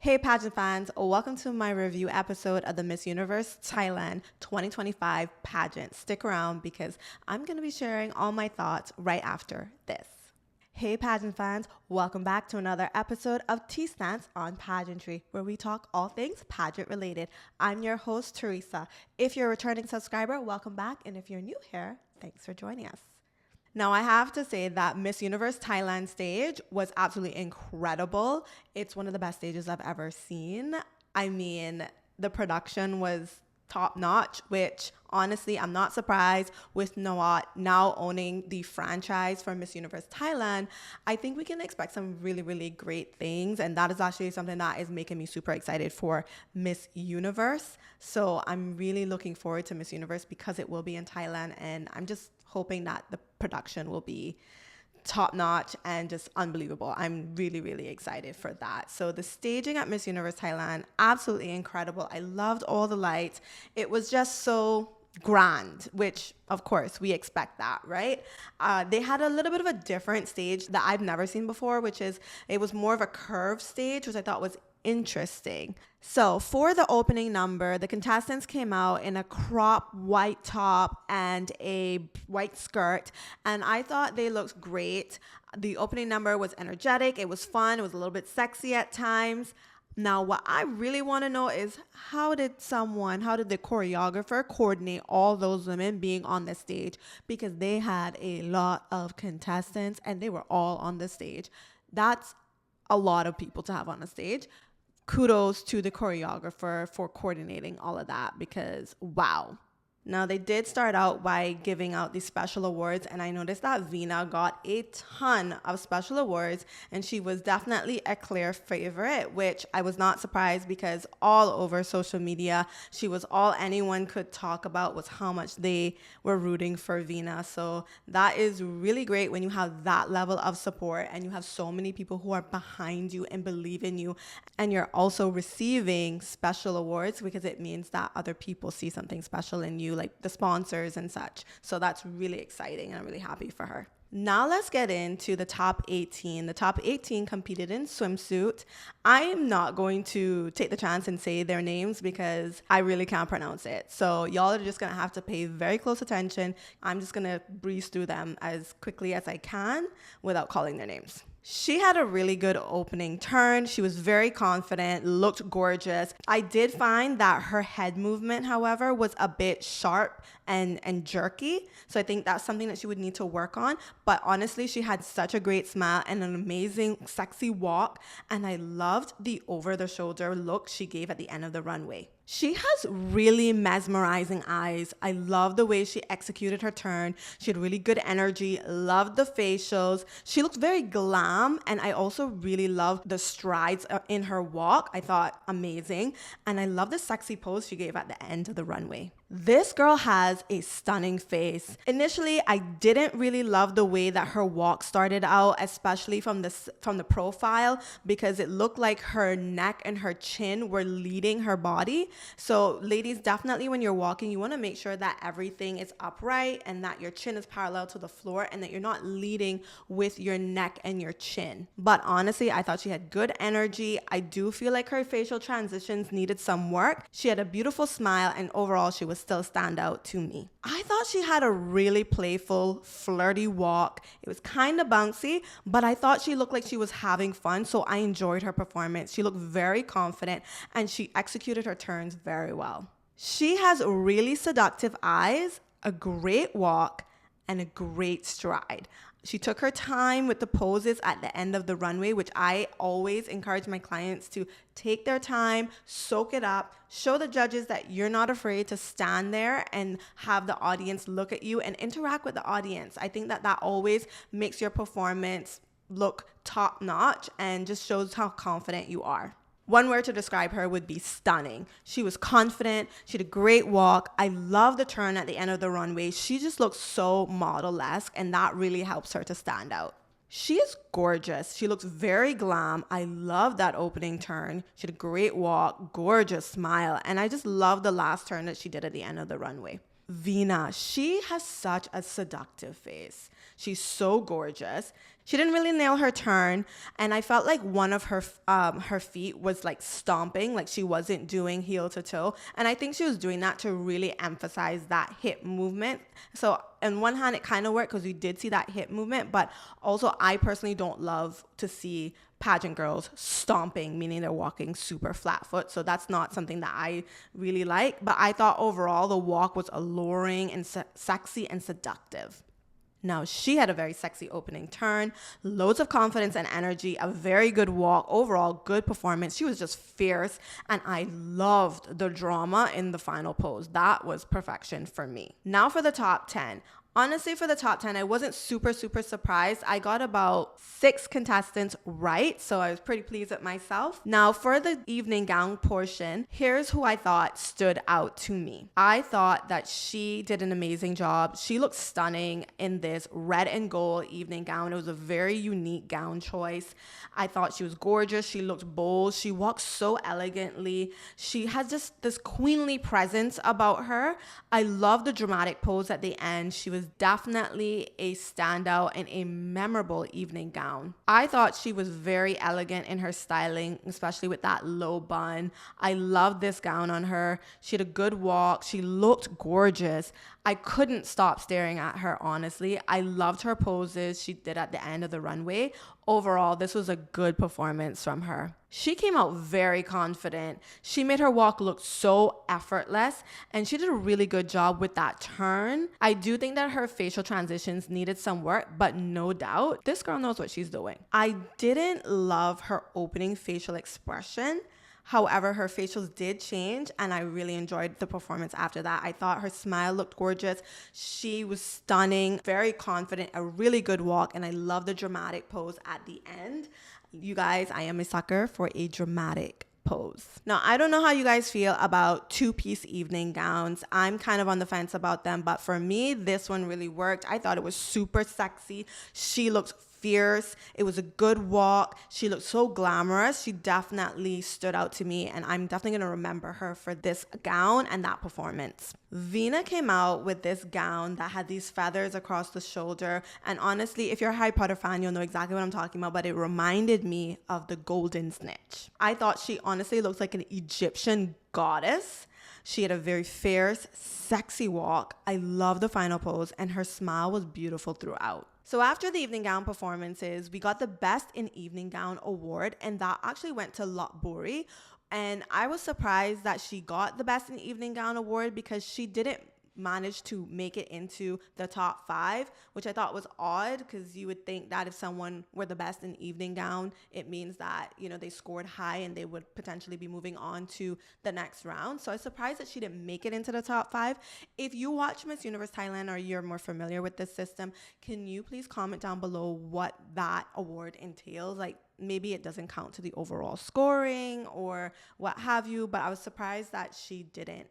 Hey pageant fans, welcome to my review episode of the Miss Universe Thailand 2025 pageant. Stick around because I'm going to be sharing all my thoughts right after this. Hey pageant fans, welcome back to another episode of Standouts on Pageantry, where we talk all things pageant related. I'm your host, Teresa. If you're a returning subscriber, welcome back. And if you're new here, thanks for joining us. Now, I have to say that Miss Universe Thailand stage was absolutely incredible. It's one of the best stages I've ever seen. I mean, the production was top notch, which honestly, I'm not surprised with Nawat now owning the franchise for Miss Universe Thailand. I think we can expect some really, really great things. And that is actually something that is making me super excited for Miss Universe. So I'm really looking forward to Miss Universe because it will be in Thailand. And I'm just hoping that the production will be top notch and just unbelievable. I'm really, really excited for that. So the staging at Miss Universe Thailand, absolutely incredible. I loved all the lights. It was just so grand, which of course we expect that, right? They had a little bit of a different stage that I've never seen before, which is it was more of a curved stage, which I thought was interesting. So for the opening number, the contestants came out in a crop white top and a white skirt, and I thought they looked great. The opening number was energetic, it was fun, it was a little bit sexy at times. Now, what I really want to know is how did the choreographer coordinate all those women being on the stage? Because they had a lot of contestants and they were all on the stage. That's a lot of people to have on the stage. Kudos to the choreographer for coordinating all of that because wow. Now, they did start out by giving out these special awards, and I noticed that Veena got a ton of special awards, and she was definitely a clear favorite, which I was not surprised because all over social media, she was all anyone could talk about was how much they were rooting for Veena. So that is really great when you have that level of support and you have so many people who are behind you and believe in you, and you're also receiving special awards because it means that other people see something special in you, like the sponsors and such. So that's really exciting and I'm really happy for her. Now let's get into the top 18. The top 18 competed in swimsuit. I am not going to take the chance and say their names because I really can't pronounce it. So y'all are just going to have to pay very close attention. I'm just going to breeze through them as quickly as I can without calling their names. She had a really good opening turn. She was very confident, looked gorgeous. I did find that her head movement, however, was a bit sharp and jerky. So I think that's something that she would need to work on. But honestly, she had such a great smile and an amazing, sexy walk. And I loved the over-the-shoulder look she gave at the end of the runway. She has really mesmerizing eyes. I love the way she executed her turn. She had really good energy, loved the facials. She looked very glam, and I also really loved the strides in her walk. I thought amazing. And I love the sexy pose she gave at the end of the runway. This girl has a stunning face. Initially, I didn't really love the way that her walk started out, especially from the profile, because it looked like her neck and her chin were leading her body. So ladies, definitely when you're walking, you want to make sure that everything is upright and that your chin is parallel to the floor and that you're not leading with your neck and your chin. But honestly, I thought she had good energy. I do feel like her facial transitions needed some work. She had a beautiful smile and overall she was still stand out to me. I thought she had a really playful, flirty walk. It was kind of bouncy, but I thought she looked like she was having fun, so I enjoyed her performance. She looked very confident and she executed her turns very well. She has really seductive eyes, a great walk, and a great stride. She took her time with the poses at the end of the runway, which I always encourage my clients to take their time, soak it up, show the judges that you're not afraid to stand there and have the audience look at you and interact with the audience. I think that always makes your performance look top notch and just shows how confident you are. One word to describe her would be stunning. She was confident. She had a great walk. I love the turn at the end of the runway. She just looks so model-esque, and that really helps her to stand out. She is gorgeous. She looks very glam. I love that opening turn. She had a great walk, gorgeous smile, and I just love the last turn that she did at the end of the runway. Veena, she has such a seductive face. She's so gorgeous. She didn't really nail her turn, and I felt like one of her feet was like stomping, like she wasn't doing heel to toe. And I think she was doing that to really emphasize that hip movement. So on one hand, it kind of worked because we did see that hip movement, but also I personally don't love to see pageant girls stomping, meaning they're walking super flat foot. So that's not something that I really like. But I thought overall the walk was alluring and sexy and seductive. Now, she had a very sexy opening turn, loads of confidence and energy, a very good walk, overall good performance. She was just fierce, and I loved the drama in the final pose. That was perfection for me. Now for the top 10. Honestly, for the top 10, I wasn't super surprised. I got about 6 contestants right, so I was pretty pleased with myself. Now, for the evening gown portion, here's who I thought stood out to me. I thought that she did an amazing job. She looked stunning in this red and gold evening gown. It was a very unique gown choice. I thought she was gorgeous. She looked bold. She walked so elegantly. She has just this queenly presence about her. I love the dramatic pose at the end. She was definitely a standout and a memorable evening gown. I thought she was very elegant in her styling, especially with that low bun. I loved this gown on her. She had a good walk. She looked gorgeous. I couldn't stop staring at her, honestly. I loved her poses she did at the end of the runway. Overall, this was a good performance from her. She came out very confident. She made her walk look so effortless, and she did a really good job with that turn. I do think that her facial transitions needed some work, but no doubt, this girl knows what she's doing. I didn't love her opening facial expression. However, her facials did change, and I really enjoyed the performance after that. I thought her smile looked gorgeous. She was stunning, very confident, a really good walk, and I love the dramatic pose at the end. You guys, I am a sucker for a dramatic pose. Now, I don't know how you guys feel about two-piece evening gowns. I'm kind of on the fence about them, but for me, this one really worked. I thought it was super sexy. She looked fierce. It was a good walk. She looked so glamorous. She definitely stood out to me, and I'm definitely going to remember her for this gown and that performance. Veena came out with this gown that had these feathers across the shoulder, and honestly, if you're a Harry Potter fan, you'll know exactly what I'm talking about, but it reminded me of the golden snitch. I thought she honestly looked like an Egyptian goddess. She had a very fierce, sexy walk. I love the final pose, and her smile was beautiful throughout. So after the evening gown performances, we got the Best in Evening Gown award, and that actually went to Saraburi. And I was surprised that she got the Best in Evening Gown award because she didn't manage to make it into the top 5, which I thought was odd because you would think that if someone were the best in evening gown, it means that, you know, they scored high and they would potentially be moving on to the next round. So I was surprised that she didn't make it into the top 5. If you watch Miss Universe Thailand or you're more familiar with this system, can you please comment down below what that award entails? Like, maybe it doesn't count to the overall scoring or what have you, but I was surprised that she didn't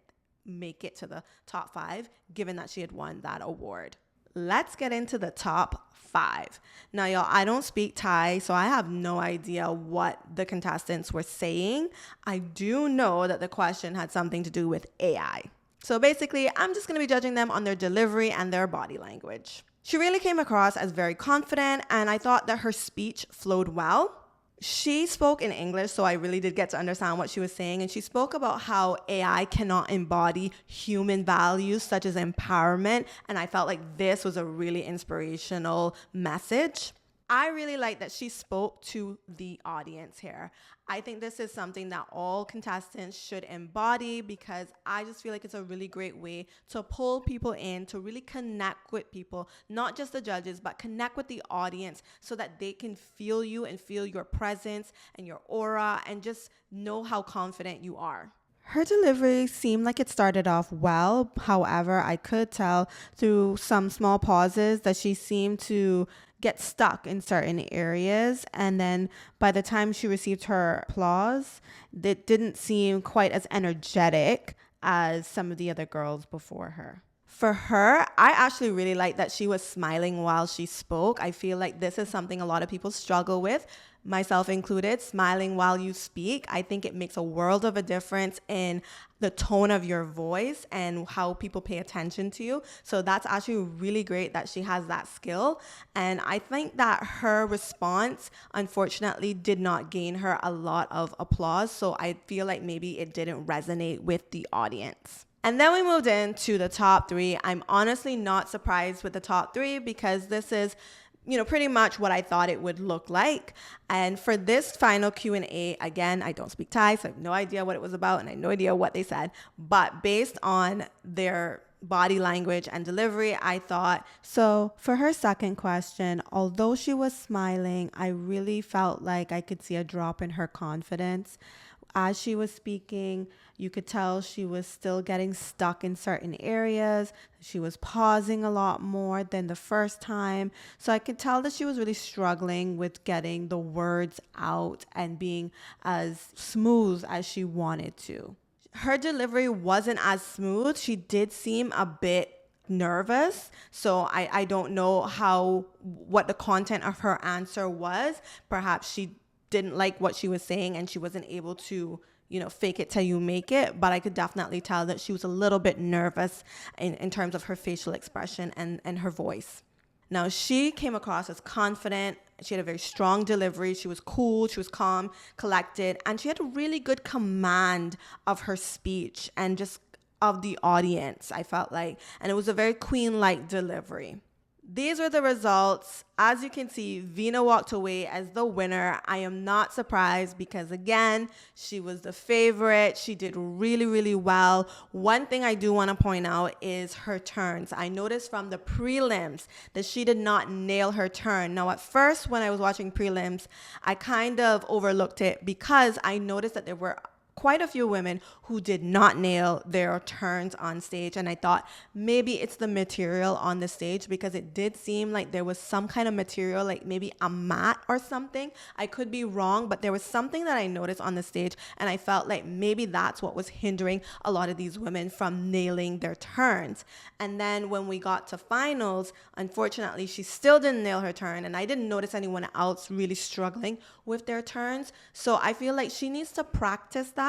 make it to the top 5 given that she had won that award. Let's get into the top 5. Now, y'all, I don't speak Thai, so I have no idea what the contestants were saying. I do know that the question had something to do with AI. So basically, I'm just going to be judging them on their delivery and their body language. She really came across as very confident, and I thought that her speech flowed well. She spoke in English, so I really did get to understand what she was saying. And she spoke about how AI cannot embody human values such as empowerment. And I felt like this was a really inspirational message. I really like that she spoke to the audience here. I think this is something that all contestants should embody because I just feel like it's a really great way to pull people in, to really connect with people, not just the judges, but connect with the audience so that they can feel you and feel your presence and your aura and just know how confident you are. Her delivery seemed like it started off well. However, I could tell through some small pauses that she seemed to get stuck in certain areas. And then by the time she received her applause, it didn't seem quite as energetic as some of the other girls before her. For her, I actually really like that she was smiling while she spoke. I feel like this is something a lot of people struggle with. myself included, smiling while you speak. I think it makes a world of a difference in the tone of your voice and how people pay attention to you. So that's actually really great that she has that skill. And I think that her response, unfortunately, did not gain her a lot of applause. So I feel like maybe it didn't resonate with the audience. And then we moved into the top three. I'm honestly not surprised with the top three because this is pretty much what I thought it would look like. And for this final Q&A, again, I don't speak Thai, so I have no idea what it was about and I have no idea what they said. But based on their body language and delivery, I thought, so for her second question, although she was smiling, I really felt like I could see a drop in her confidence. As she was speaking, you could tell she was still getting stuck in certain areas. She was pausing a lot more than the first time. So I could tell that she was really struggling with getting the words out and being as smooth as she wanted to. Her delivery wasn't as smooth. She did seem a bit nervous. So I don't know what the content of her answer was. Perhaps she didn't like what she was saying and she wasn't able to fake it till you make it, but I could definitely tell that she was a little bit nervous in terms of her facial expression and her voice. Now, she came across as confident. She had a very strong delivery. She was cool. She was calm, collected, and she had a really good command of her speech and just of the audience, I felt like. And it was a very queen-like delivery. These were the results. As you can see, Veena walked away as the winner. I am not surprised because, again, she was the favorite. She did really, really well. One thing I do want to point out is her turns. I noticed from the prelims that she did not nail her turn. Now, at first, when I was watching prelims, I kind of overlooked it because I noticed that there were quite a few women who did not nail their turns on stage. And I thought maybe it's the material on the stage because it did seem like there was some kind of material, like maybe a mat or something. I could be wrong, but there was something that I noticed on the stage and I felt like maybe that's what was hindering a lot of these women from nailing their turns. And then when we got to finals, unfortunately, she still didn't nail her turn and I didn't notice anyone else really struggling with their turns. So I feel like she needs to practice that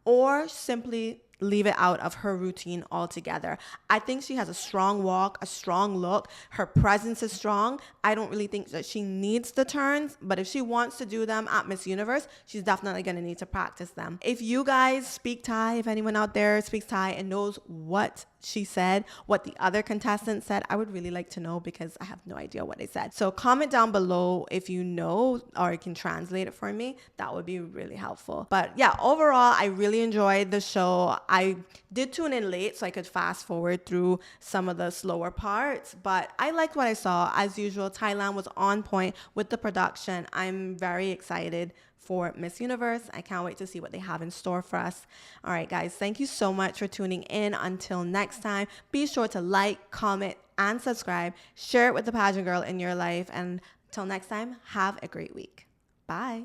or simply leave it out of her routine altogether. I think she has a strong walk, a strong look. Her presence is strong. I don't really think that she needs the turns, but if she wants to do them at Miss Universe, she's definitely going to need to practice them. If you guys speak Thai, if anyone out there speaks Thai and knows what she said, what the other contestants said, I would really like to know because I have no idea what they said. So comment down below if you know or you can translate it for me. That would be really helpful. But yeah, overall, I really enjoyed the show. I did tune in late so I could fast forward through some of the slower parts, but I liked what I saw. As usual, Thailand was on point with the production. I'm very excited for Miss Universe. I can't wait to see what they have in store for us. All right, guys, thank you so much for tuning in. Until next time, be sure to like, comment, and subscribe. Share it with the pageant girl in your life. And until next time, have a great week. Bye.